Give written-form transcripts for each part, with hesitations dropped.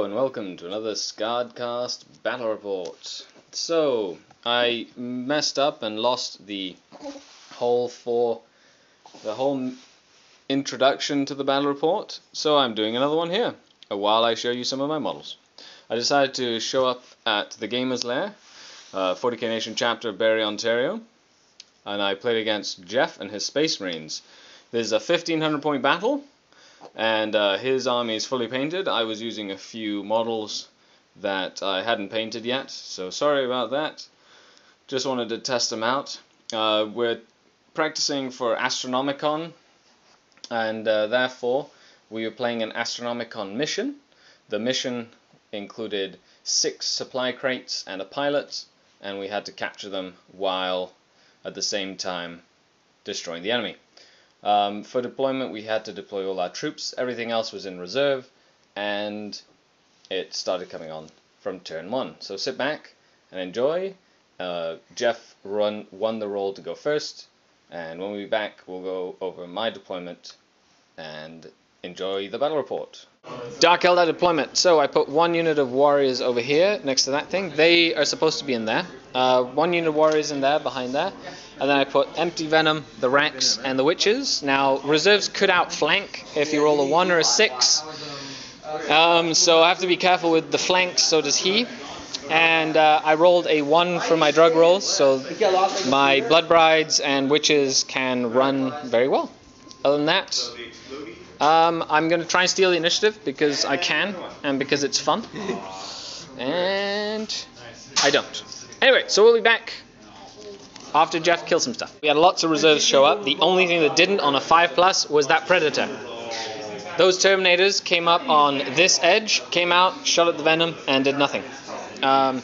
Hello and welcome to another SkaredCast battle report. So, I messed up and lost the whole introduction to the battle report, so I'm doing another one here, while I show you some of my models. I decided to show up at the Gamer's Lair, 40k Nation chapter of Barrie, Ontario, and I played against Jeff and his Space Marines. This is a 1500 point battle, and his army is fully painted. I was using a few models that I hadn't painted yet, so sorry about that. Just wanted to test them out. We're practicing for Astronomicon, and therefore we were playing an Astronomicon mission. The mission included 6 supply crates and a pilot, and we had to capture them while at the same time destroying the enemy. For deployment, we had to deploy all our troops. Everything else was in reserve, and it started coming on from turn 1. So sit back and enjoy. Jeff won the role to go first, and when we're back, we'll go over my deployment and enjoy the battle report. Dark Eldar deployment. So I put 1 unit of warriors over here next to that thing. They are supposed to be in there. 1 unit of warriors in there, behind there. And then I put Empty Venom, the Racks, and the Witches. Now, reserves could outflank if you roll a 1 or a 6. So I have to be careful with the flanks, so does he. And I rolled a 1 for my drug rolls, so my Blood Brides and Witches can run very well. Other than that, I'm going to try and steal the initiative because I can and because it's fun. And I don't. Anyway, so we'll be back after Jeff kills some stuff. We had lots of reserves show up. The only thing that didn't on a 5+ was that Predator. Those Terminators came up on this edge, came out, shot at the Venom, and did nothing. That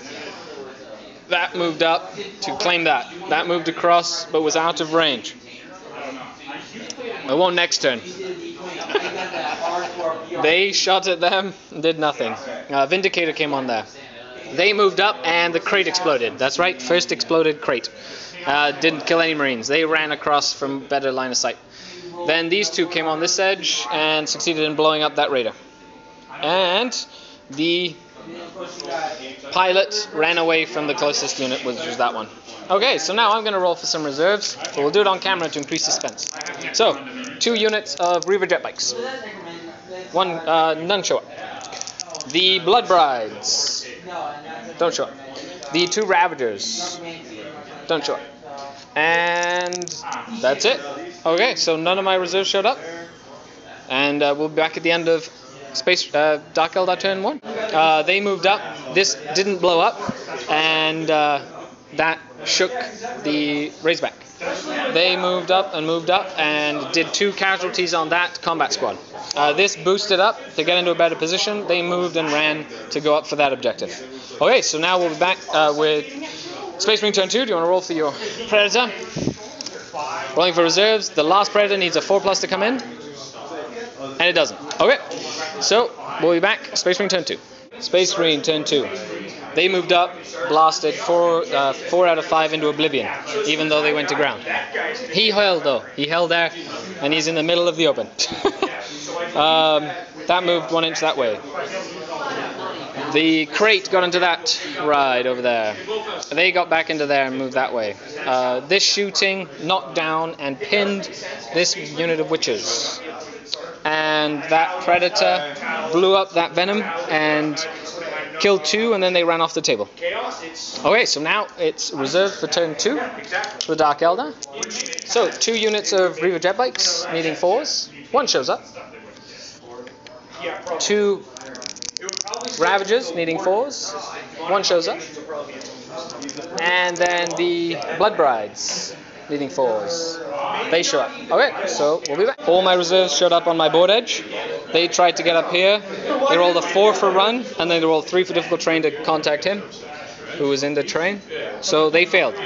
moved up to claim that. That moved across, but was out of range. I won't next turn. They shot at them, did nothing. Vindicator came on there. They moved up and the crate exploded. That's right, first exploded crate. Didn't kill any Marines. They ran across from better line of sight. Then these 2 came on this edge and succeeded in blowing up that Raider. And the pilot ran away from the closest unit, which was that one. Okay, so now I'm going to roll for some reserves, but we'll do it on camera to increase suspense. So, 2 units of Reaver jet bikes. None show up. The Blood Brides don't show up. The 2 Ravagers don't show up. And that's it. Okay, so none of my reserves showed up. And we'll be back at the end of Dark Eldar turn 1. They moved up. This didn't blow up, and that shook the Razorback. They moved up and did 2 casualties on that combat squad. This boosted up to get into a better position. They moved and ran to go up for that objective. Okay, so now we'll be back with Space Marine turn 2. Do you want to roll for your Predator? Rolling for reserves. The last Predator needs a 4+ to come in, and it doesn't. Okay, so we'll be back. Space Marine turn 2. Space Marine turn 2. They moved up, blasted 4 out of 5 into oblivion, even though they went to ground. He held though. He held there, and he's in the middle of the open. That moved 1 inch that way. The crate got into that ride over there. They got back into there and moved that way. This shooting knocked down and pinned this unit of Witches. And that Predator blew up that Venom and killed 2, and then they ran off the table. Okay, so now it's reserved for turn 2 for the Dark Eldar. So 2 units of Reaver jet bikes needing 4s. 1 shows up. 2 Ravagers needing 4s. 1 shows up. And then the Blood Brides needing 4s. They show up. Okay, so we'll be back. All my reserves showed up on my board edge. They tried to get up here. They rolled a 4 for run, and then they rolled 3 for difficult terrain to contact him, who was in the terrain. So they failed.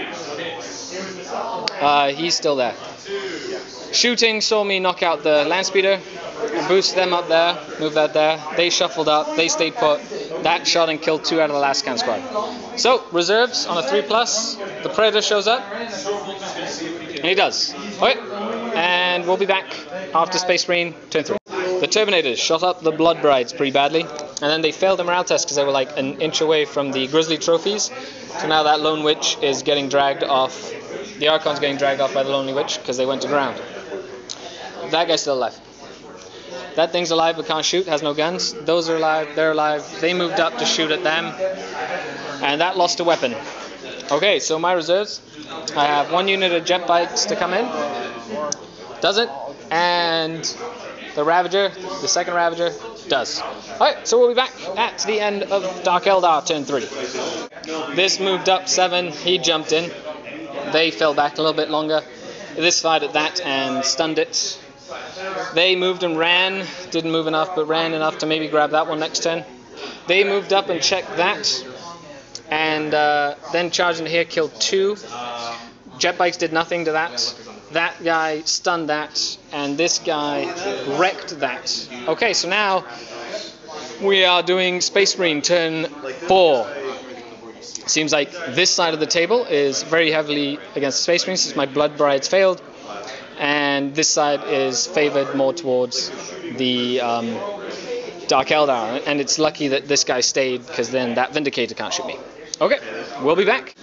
He's still there. Shooting saw me knock out the land speeder, boost them up there, move that there. They shuffled up, they stayed put. That shot and killed 2 out of the last scan squad. So, reserves on a 3+. The Predator shows up, and he does. Okay, and we'll be back after Space Marine turn 3. The Terminators shot up the Blood Brides pretty badly. and then they failed the morale test because they were like an inch away from the Grizzly trophies. So now that Lone Witch is getting dragged off. The Archon's getting dragged off by the Lonely Witch because they went to ground. That guy's still alive. That thing's alive but can't shoot, has no guns. Those are alive, they're alive. They moved up to shoot at them, and that lost a weapon. Okay, so my reserves. I have one unit of jet bikes to come in. Doesn't. And the Ravager, the second Ravager, does. Alright, so we'll be back at the end of Dark Eldar turn 3. This moved up 7, he jumped in. They fell back a little bit longer. This fired at that and stunned it. They moved and ran, didn't move enough, but ran enough to maybe grab that one next turn. They moved up and checked that, and then charged into here, killed 2. Jet bikes did nothing to that. That guy stunned that, and this guy wrecked that. Okay, so now we are doing Space Marine turn 4. Seems like this side of the table is very heavily against the Space Marines since my Blood Brides failed, and this side is favored more towards the Dark Eldar, and it's lucky that this guy stayed because then that Vindicator can't shoot me. Okay, we'll be back.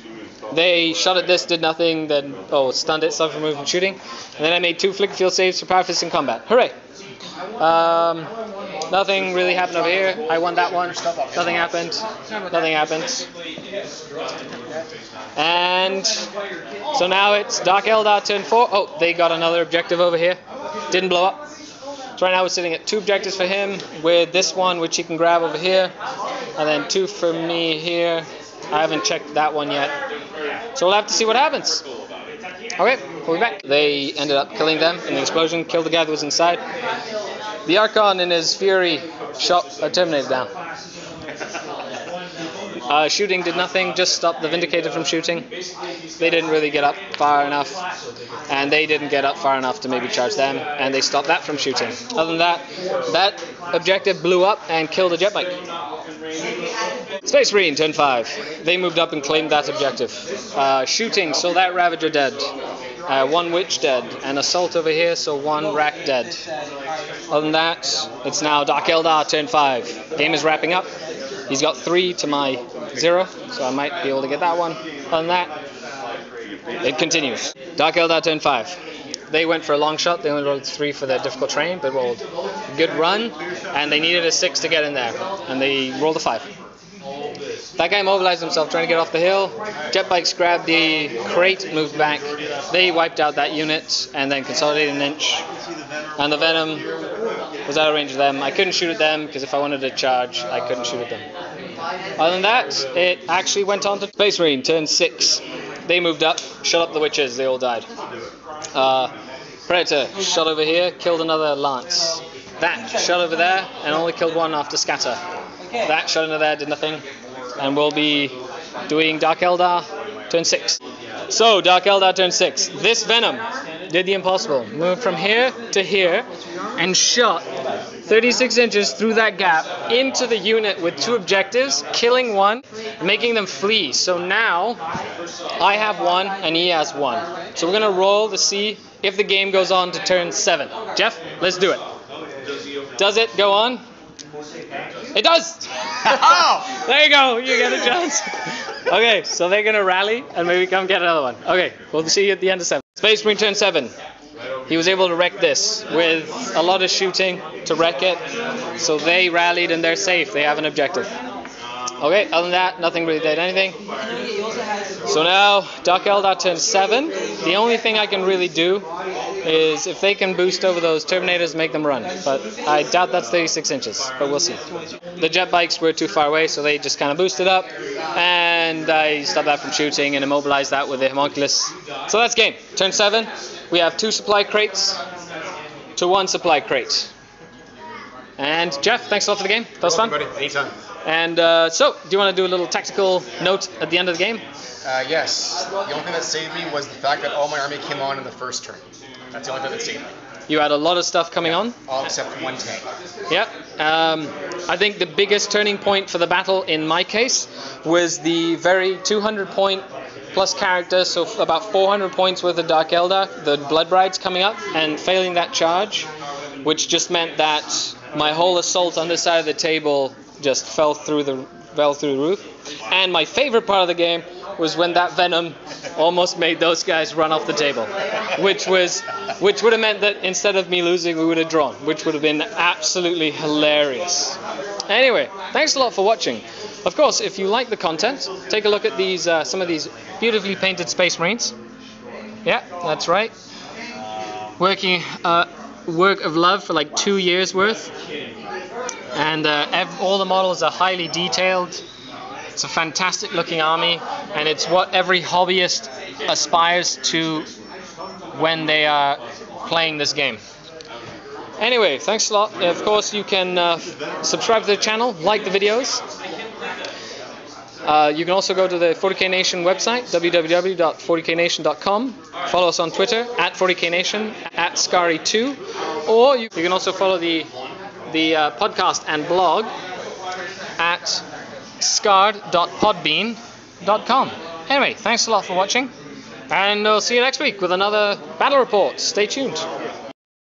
They shot at this, did nothing, then stunned it, stopped removed from shooting, and then I made 2 flicker field saves for Power Fists in combat. Hooray! Nothing really happened over here. I won that one. Nothing happened. Nothing happened. And so now it's Dark Eldar turn 4. Oh, they got another objective over here. Didn't blow up. So right now we're sitting at 2 objectives for him, with this one which he can grab over here, and then 2 for me here. I haven't checked that one yet. So we'll have to see what happens. Okay, we'll be back. They ended up killing them in the explosion, killed the guy that was inside. The Archon in his fury shot a Terminator down. Shooting did nothing, just stopped the Vindicator from shooting. They didn't really get up far enough, and they didn't get up far enough to maybe charge them, and they stopped that from shooting. Other than that, that objective blew up and killed a jet bike. Space Marine, turn 5. They moved up and claimed that objective. Shooting, so that Ravager dead. 1 Witch dead. And Assault over here, so 1 Rack dead. Other than that, it's now Dark Eldar, turn 5. Game is wrapping up. He's got 3 to my 0, so I might be able to get that one. Other than that, it continues. Dark Eldar, turn 5. They went for a long shot. They only rolled 3 for their difficult terrain, but rolled a good run, and they needed a 6 to get in there, and they rolled a 5. That guy mobilized himself trying to get off the hill. Jet bikes grabbed the crate, moved back. They wiped out that unit and then consolidated an inch. And the Venom was out of range of them. I couldn't shoot at them because if I wanted to charge, I couldn't shoot at them. Other than that, it actually went on to Space Marine, turn 6. They moved up, shut up the witches, they all died. Predator shot over here, killed another Lance. That shot over there and only killed 1 after scatter. That shot into there, did nothing. And we'll be doing Dark Eldar, turn 6. So, Dark Eldar, turn 6. This Venom did the impossible. Moved from here to here and shot 36 inches through that gap into the unit with 2 objectives, killing 1, making them flee. So now, I have 1 and he has 1. So we're going to roll to see if the game goes on to turn 7. Jeff, let's do it. Does it go on? It does! Oh! There you go, you get a chance. Okay, so they're going to rally and maybe come get another one. Okay, we'll see you at the end of 7. Space Marine turn 7. He was able to wreck this with a lot of shooting to wreck it. So they rallied and they're safe. They have an objective. Okay, other than that, nothing really did anything. So now, Dark Eldar turn 7. The only thing I can really do is if they can boost over those Terminators, make them run. But I doubt that's 36 inches, but we'll see. The jet bikes were too far away, so they just kind of boosted up. And I stopped that from shooting and immobilized that with the Homunculus. So that's game. Turn 7. We have 2 supply crates to 1 supply crate. And Jeff, thanks a lot for the game. That was fun. Welcome, buddy. Anytime. And so, do you want to do a little tactical note at the end of the game? Yes. The only thing that saved me was the fact that all my army came on in the first turn. That's the only thing that saved me. You had a lot of stuff coming on? All except 1 tank. Yeah. I think the biggest turning point for the battle in my case was the very 200-point plus character, so about 400 points worth of Dark Eldar, the Blood Brides coming up, and failing that charge, which just meant that my whole assault on this side of the table just fell through the roof. And my favorite part of the game was when that venom almost made those guys run off the table, which would have meant that instead of me losing, we would have drawn, which would have been absolutely hilarious. Anyway, thanks a lot for watching. Of course, if you like the content, take a look at these some of these beautifully painted Space Marines. Yeah, that's right. Working work of love for like 2 years worth, and all the models are highly detailed. It's a fantastic looking army, and it's what every hobbyist aspires to when they are playing this game. Anyway, thanks a lot. Of course, you can subscribe to the channel, like the videos. You can also go to the 40k Nation website, www.40knation.com. Follow us on Twitter, @40knation, @Skari2. Or you can also follow the podcast and blog at scared.podbean.com. Anyway, thanks a lot for watching, and I'll see you next week with another battle report. Stay tuned.